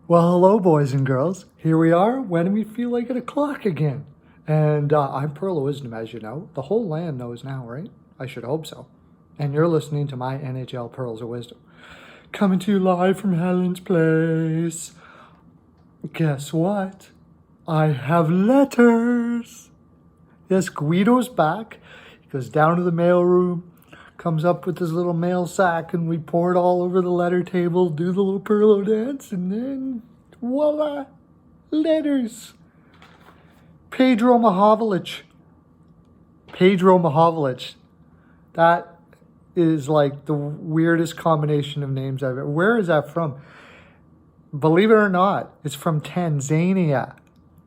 Well, hello, boys and girls. Here we are when we feel like it o'clock again. And I'm Pearl of Wisdom, as you know. The whole land knows now, right? I should hope so. And you're listening to my NHL Pearls of Wisdom. Coming to you live from Helen's place. Guess what? I have letters. Yes, Guido's back. He goes down to the mailroom, comes up with his little mail sack, and we pour it all over the letter table, do the little Perlo dance, and then voila, letters. Pedro Mahovlich. That is like the weirdest combination of names I've ever. Where is that from? Believe it or not, it's from Tanzania.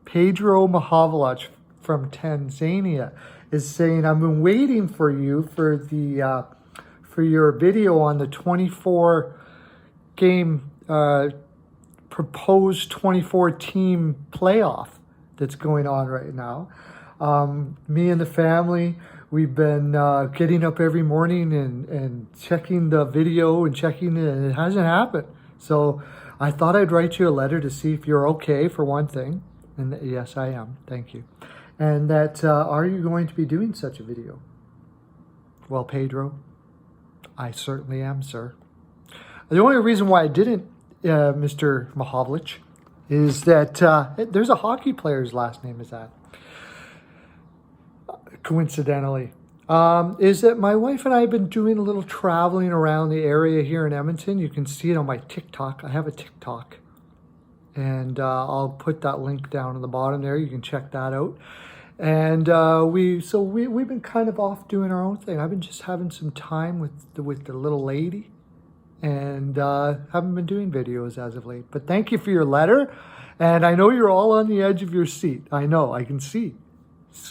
Pedro Mahovlich from Tanzania is saying, I've been waiting for you for the for your video on the 24 game proposed 24 team playoff that's going on right now. Me and the family, we've been getting up every morning and checking the video and checking it, and it hasn't happened. So I thought I'd write you a letter to see if you're okay, for one thing. And yes, I am. Thank you. And that, are you going to be doing such a video? Well, Pedro, I certainly am, sir. The only reason why I didn't, Mr. Mahovlich, is that there's a hockey player's last name is that. Coincidentally. Is that my wife and I have been doing a little traveling around the area here in Edmonton. You can see it on my TikTok. I have a TikTok. And I'll put that link down in the bottom there. You can check that out. And we've been kind of off doing our own thing. I've been just having some time with the little lady, and haven't been doing videos as of late. But thank you for your letter, and I know you're all on the edge of your seat. I know, I can see.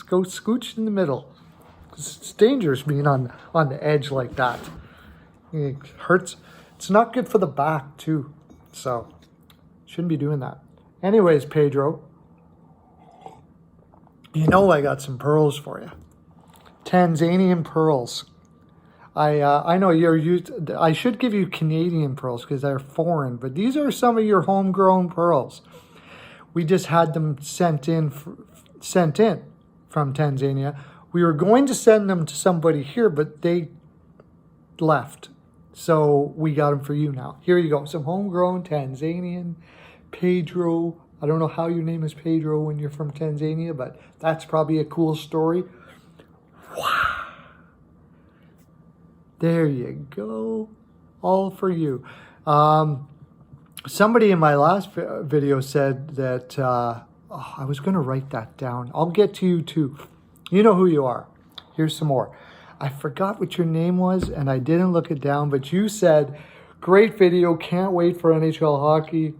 Go scooch in the middle. It's dangerous being on the edge like that. It hurts. It's not good for the back too. So shouldn't be doing that. Anyways, Pedro, you know I got some pearls for you. Tanzanian pearls. I know you're used. I should give you Canadian pearls because they're foreign, but these are some of your homegrown pearls. We just had them sent in from Tanzania. We were going to send them to somebody here, but they left. So we got them for you now. Here you go. Some homegrown Tanzanian Pedro. I don't know how your name is Pedro when you're from Tanzania, but that's probably a cool story. Wow. There you go. All for you. Somebody in my last video said that I was going to write that down. I'll get to you too. You know who you are. Here's some more. I forgot what your name was, and I didn't look it down, but you said, great video, can't wait for NHL hockey.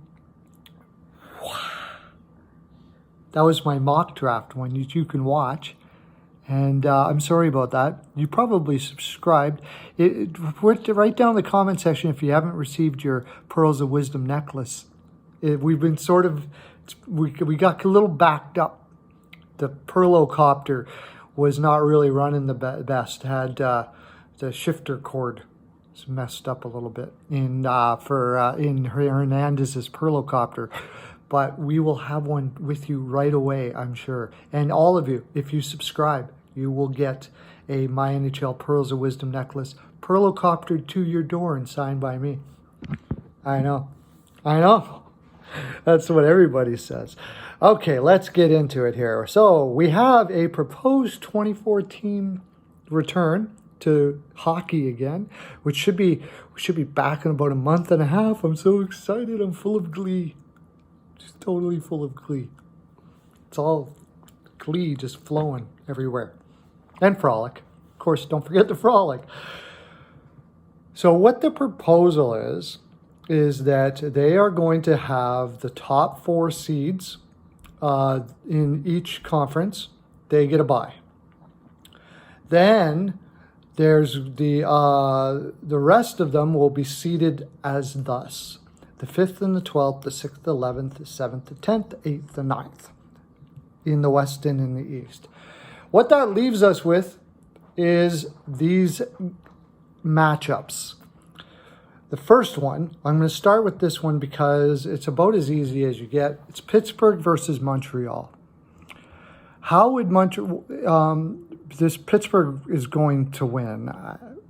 Wow. That was my mock draft one you can watch. And I'm sorry about that. You probably subscribed. Write down in the comment section if you haven't received your Pearls of Wisdom necklace. We've been sort of, we got a little backed up. The Perlocopter was not really running the best. Had the shifter cord messed up a little bit in Hernandez's Perlocopter. But we will have one with you right away, I'm sure. And all of you, if you subscribe, you will get a My NHL Pearls of Wisdom necklace, Perlocoptered to your door and signed by me. I know. That's what everybody says. Okay, let's get into it here. So we have a proposed 24 team return to hockey again, which should be back in about a month and a half. I'm so excited. I'm full of glee. Just totally full of glee. It's all glee just flowing everywhere. And Frolic. Of course, don't forget the Frolic. So what the proposal is that they are going to have the top 4 seeds in each conference. They get a bye. Then there's the rest of them will be seeded as thus: the 5th and the 12th, the 6th, the 11th, the 7th, the 10th, the 8th, the 9th in the West and in the East. What that leaves us with is these matchups. The first one, I'm going to start with this one because it's about as easy as you get. It's Pittsburgh versus Montreal. How would this Pittsburgh is going to win?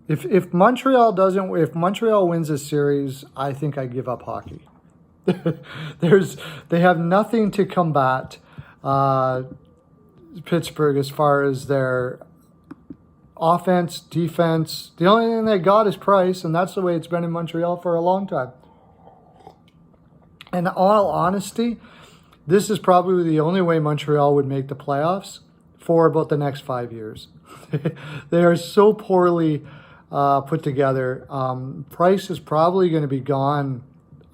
If Montreal wins this series, I think I give up hockey. They have nothing to combat Pittsburgh as far as their offense, defense. The only thing they got is price, and that's the way it's been in Montreal for a long time. In all honesty, this is probably the only way Montreal would make the playoffs for about the next 5 years. They are so poorly put together. Price is probably going to be gone.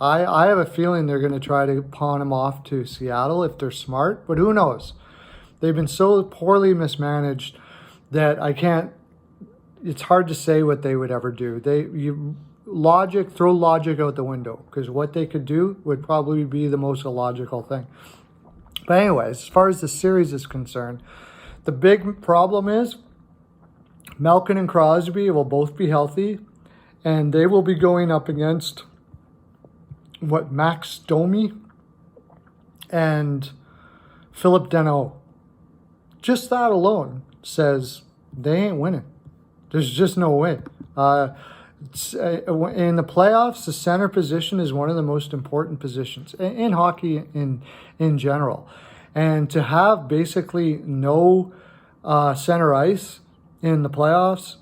I have a feeling they're going to try to pawn him off to Seattle if they're smart, but who knows? They've been so poorly mismanaged that it's hard to say what they would ever do. Throw logic out the window, because what they could do would probably be the most illogical thing. But anyways, as far as the series is concerned, the big problem is Malkin and Crosby will both be healthy, and they will be going up against Max Domi and Philip Deneau. Just that alone says they ain't winning. There's just no way. In the playoffs, the center position is one of the most important positions in hockey in general. And to have basically no center ice in the playoffs,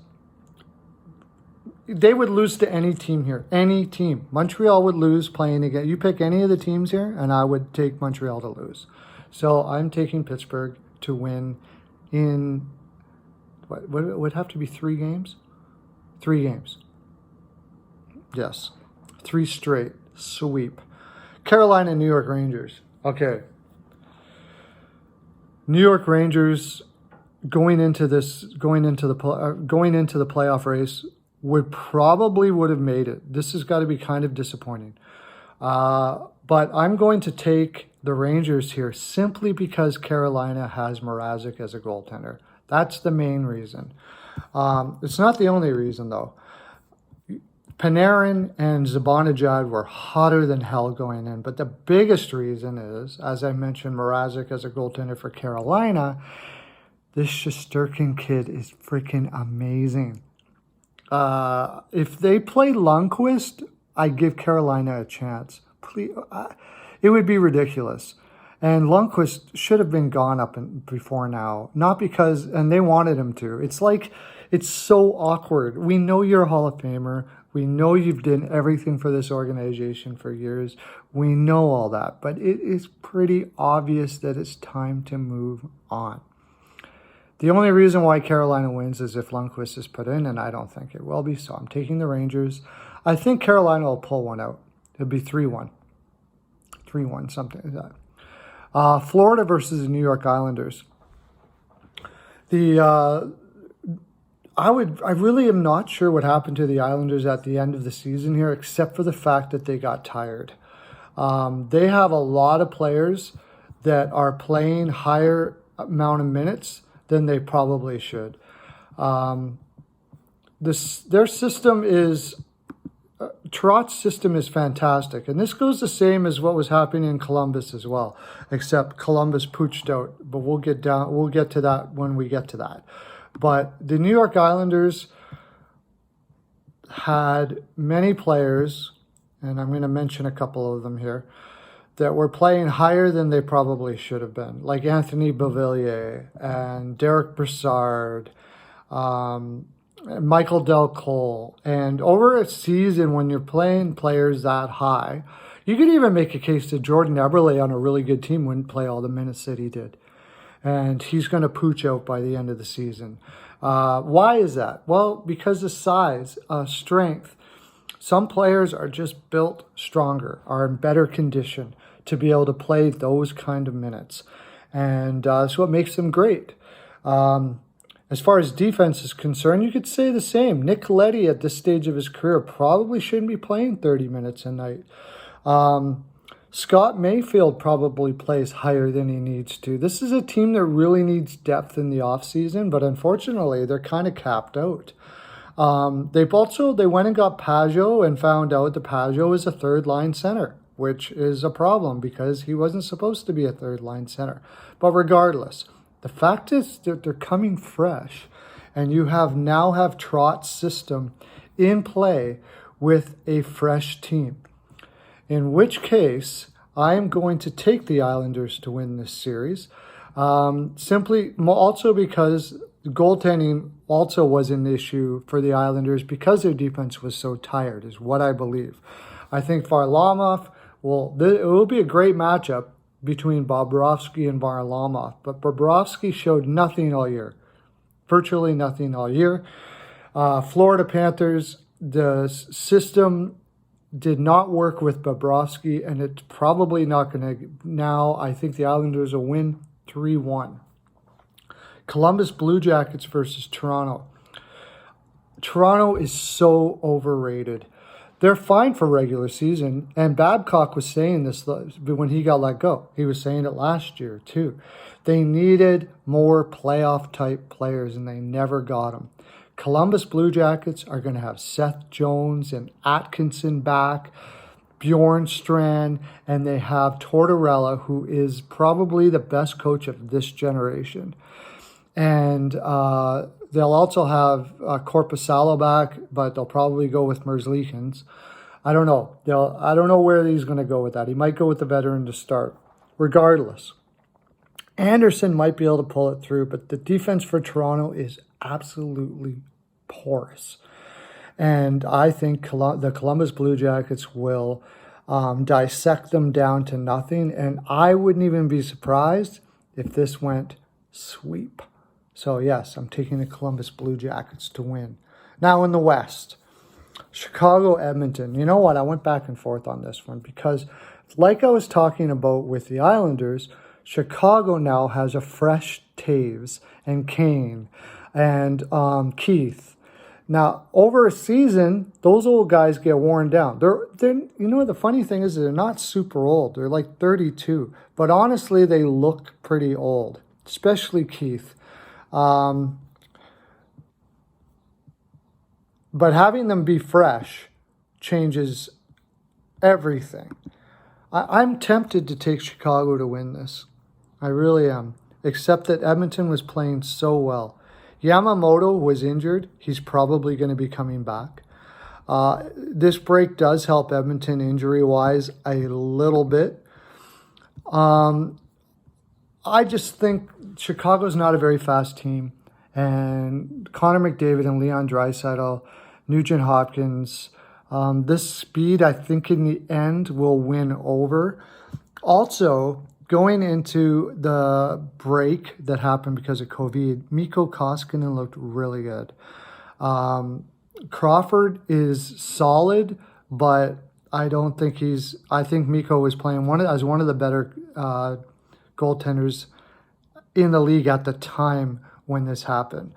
they would lose to any team here. Any team. Montreal would lose playing again. You pick any of the teams here, and I would take Montreal to lose. So I'm taking Pittsburgh to win in, what would have to be 3 games? 3 games. Yes. 3 straight. Sweep. Carolina, New York Rangers. Okay. New York Rangers going into the playoff race would have made it. This has got to be kind of disappointing. But I'm going to take the Rangers here simply because Carolina has Mrazek as a goaltender. That's the main reason. It's not the only reason, though. Panarin and Zibanejad were hotter than hell going in. But the biggest reason is, as I mentioned, Mrazek as a goaltender for Carolina. This Shesterkin kid is freaking amazing. If they play Lundqvist, I give Carolina a chance. Please, it would be ridiculous. And Lundqvist should have been gone before now. Not because, and they wanted him to. It's so awkward. We know you're a Hall of Famer. We know you've done everything for this organization for years. We know all that. But it is pretty obvious that it's time to move on. The only reason why Carolina wins is if Lundqvist is put in, and I don't think it will be, so I'm taking the Rangers. I think Carolina will pull one out. It'll be 3-1. 3-1, something like that. Florida versus the New York Islanders. I really am not sure what happened to the Islanders at the end of the season here, except for the fact that they got tired. They have a lot of players that are playing higher amount of minutes than they probably should. Their system is, Trot's system is fantastic. And this goes the same as what was happening in Columbus as well, except Columbus pooched out. But we'll get to that when we get to that. But the New York Islanders had many players, and I'm going to mention a couple of them here, that were playing higher than they probably should have been, like Anthony Beauvillier and Derek Brassard, Michael Del Cole. And over a season, when you're playing players that high, you could even make a case that Jordan Eberle on a really good team wouldn't play all the minutes that he did. And he's going to pooch out by the end of the season. Why is that? Well, because of size, strength. Some players are just built stronger, are in better condition to be able to play those kind of minutes. And that's what makes them great. As far as defense is concerned, you could say the same. Nick Leddy at this stage of his career probably shouldn't be playing 30 minutes a night. Scott Mayfield probably plays higher than he needs to. This is a team that really needs depth in the offseason, but unfortunately, they're kind of capped out. They went and got Pajot and found out that Pajot is a third line center, which is a problem because he wasn't supposed to be a third line center. But regardless, the fact is that they're coming fresh, and you now have Trott's system in play with a fresh team. In which case, I am going to take the Islanders to win this series. Simply also because goaltending also was an issue for the Islanders because their defense was so tired, is what I believe. I think Varlamov it will be a great matchup between Bobrovsky and Varlamov, but Bobrovsky showed nothing all year, virtually nothing all year. Florida Panthers, the system did not work with Bobrovsky, and it's probably not going to now. I think the Islanders will win 3-1. Columbus Blue Jackets versus Toronto. Toronto is so overrated. They're fine for regular season, and Babcock was saying this when he got let go. He was saying it last year too. They needed more playoff-type players, and they never got them. Columbus Blue Jackets are going to have Seth Jones and Atkinson back, Bjornstrand, and they have Tortorella, who is probably the best coach of this generation. And they'll also have Korpisalo back, but they'll probably go with Merzlikins. I don't know. I don't know where he's going to go with that. He might go with the veteran to start. Regardless, Anderson might be able to pull it through, but the defense for Toronto is absolutely porous. And I think the Columbus Blue Jackets will dissect them down to nothing. And I wouldn't even be surprised if this went sweep. So yes, I'm taking the Columbus Blue Jackets to win. Now in the West, Chicago, Edmonton. You know what? I went back and forth on this one because like I was talking about with the Islanders, Chicago now has a fresh Taves and Kane and Keith. Now, over a season, those old guys get worn down. They're the funny thing is they're not super old. They're like 32. But honestly, they look pretty old, especially Keith. But having them be fresh changes everything. I'm tempted to take Chicago to win this. I really am. Except that Edmonton was playing so well. Yamamoto was injured. He's probably going to be coming back. This break does help Edmonton injury-wise a little bit. I just think Chicago's not a very fast team. And Connor McDavid and Leon Draisaitl, Nugent Hopkins, this speed, I think in the end, will win over. Also, going into the break that happened because of COVID, Mikko Koskinen looked really good. Crawford is solid, but I don't think I think Mikko was playing as one of the better goaltenders in the league at the time when this happened.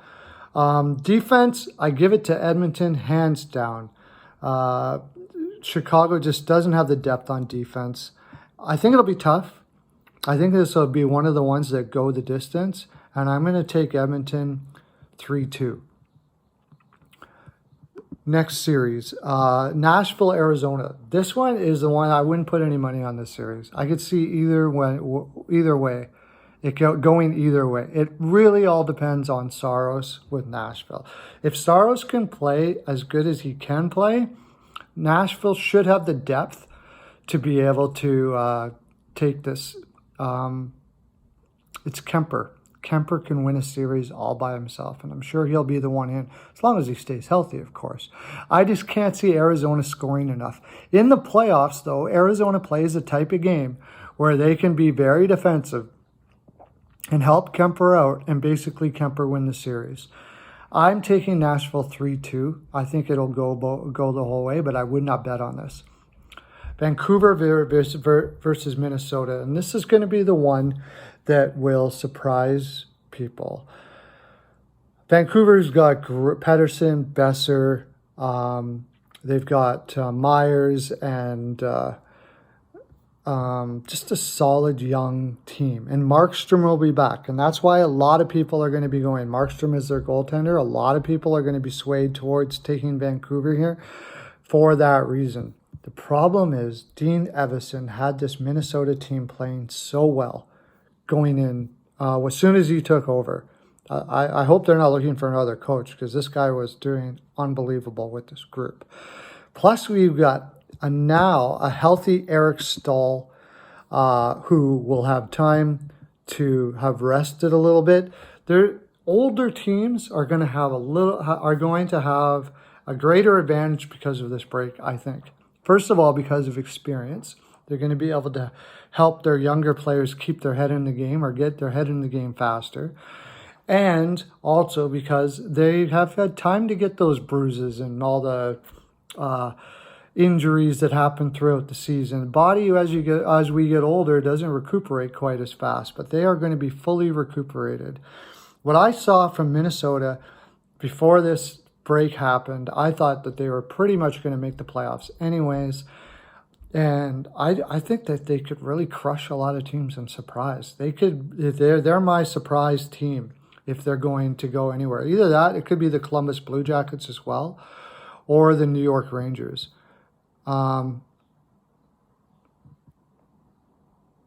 Defense, I give it to Edmonton hands down. Chicago just doesn't have the depth on defense. I think it'll be tough. I think this will be one of the ones that go the distance, and I'm going to take Edmonton 3-2. Next series, Nashville, Arizona. This one is the one I wouldn't put any money on this series. I could see either way. Going either way. It really all depends on Saros with Nashville. If Saros can play as good as he can play, Nashville should have the depth to be able to take this. It's Kemper. Kemper can win a series all by himself, and I'm sure he'll be the one in, as long as he stays healthy, of course. I just can't see Arizona scoring enough. In the playoffs, though, Arizona plays a type of game where they can be very defensive and help Kemper out, and basically Kemper win the series. I'm taking Nashville 3-2. I think it'll go the whole way, but I would not bet on this. Vancouver versus Minnesota, and this is going to be the one that will surprise people. Vancouver's got Pettersson, Besser, they've got Myers and just a solid young team. And Markstrom will be back. And that's why a lot of people are going to be going Markstrom is their goaltender. A lot of people are going to be swayed towards taking Vancouver here for that reason. The problem is Dean Evison had this Minnesota team playing so well going in as soon as he took over. I hope they're not looking for another coach, because this guy was doing unbelievable with this group. Plus, we've got now a healthy Eric Stahl, who will have time to have rested a little bit. Their older teams are going to have a greater advantage because of this break, I think. First of all, because of experience. They're going to be able to help their younger players keep their head in the game or get their head in the game faster. And also because they have had time to get those bruises and all the injuries that happen throughout the season. Body, as we get older, doesn't recuperate quite as fast, but they are going to be fully recuperated. What I saw from Minnesota before this break happened, I thought that they were pretty much going to make the playoffs anyways. And I think that they could really crush a lot of teams and surprise. They're my surprise team if they're going to go anywhere. Either that, it could be the Columbus Blue Jackets as well, or the New York Rangers.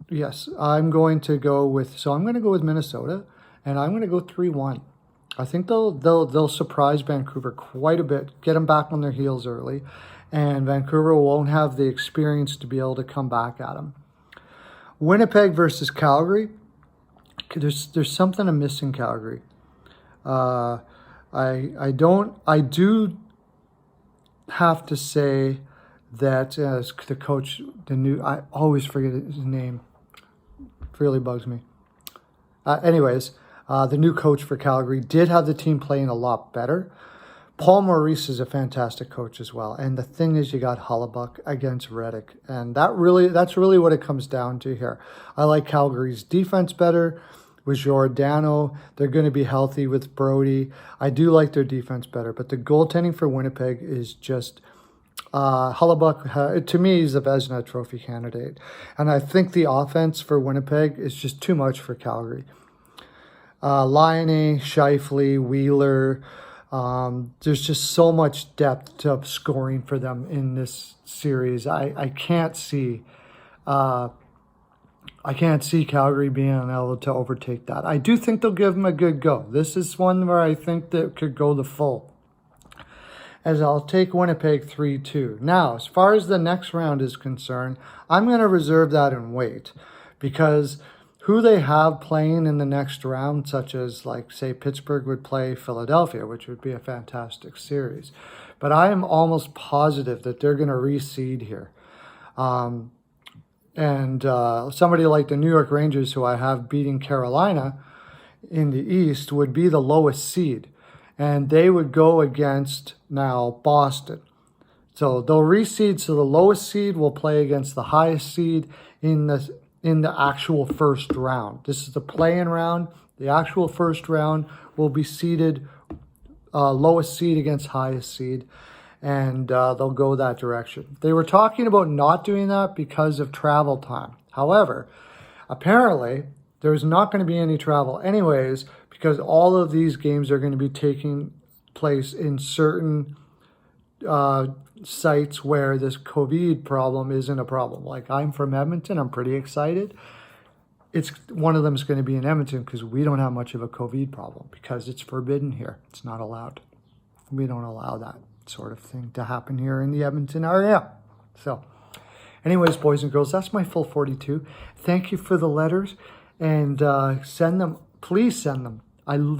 Yes, I'm going to go with Minnesota, and I'm going to go 3-1. I think they'll surprise Vancouver quite a bit, get them back on their heels early, and Vancouver won't have the experience to be able to come back at them. Winnipeg versus Calgary. There's something amiss in Calgary. I do have to say that the coach, I always forget his name. It really bugs me. Anyways, the new coach for Calgary did have the team playing a lot better. Paul Maurice is a fantastic coach as well. And the thing is, you got Hellebuyck against Reddick. And that's really what it comes down to here. I like Calgary's defense better with Giordano. They're going to be healthy with Brody. I do like their defense better. But the goaltending for Winnipeg is just... Hellebuyck, to me, is a Vezina Trophy candidate. And I think the offense for Winnipeg is just too much for Calgary. Laine, Scheifele, Wheeler... there's just so much depth to scoring for them in this series. I can't see Calgary being able to overtake that. I do think they'll give them a good go. This is one where I think that could go the full. As I'll take Winnipeg 3-2. Now, as far as the next round is concerned, I'm going to reserve that and wait, because who they have playing in the next round, such as, like, say, Pittsburgh would play Philadelphia, which would be a fantastic series. But I am almost positive that they're going to reseed here. Somebody like the New York Rangers, who I have beating Carolina in the East, would be the lowest seed. And they would go against, now, Boston. So they'll reseed, so the lowest seed will play against the highest seed in the actual first round. This is the play-in round. The actual first round will be seeded lowest seed against highest seed, and they'll go that direction. They were talking about not doing that because of travel time. However, apparently, there's not going to be any travel anyways, because all of these games are going to be taking place in certain sites where this COVID problem isn't a problem. Like, I'm from Edmonton. I'm pretty excited. One of them is going to be in Edmonton because we don't have much of a COVID problem, because it's forbidden here. It's not allowed. We don't allow that sort of thing to happen here in the Edmonton area. So anyways, boys and girls, that's my full 42. Thank you for the letters, and send them. Please send them.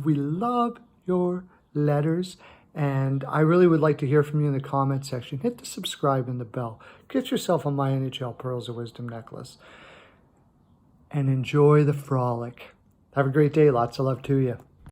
We love your letters. And I really would like to hear from you in the comment section. Hit the subscribe and the bell. Get yourself a My NHL Pearls of Wisdom necklace. And enjoy the frolic. Have a great day. Lots of love to you.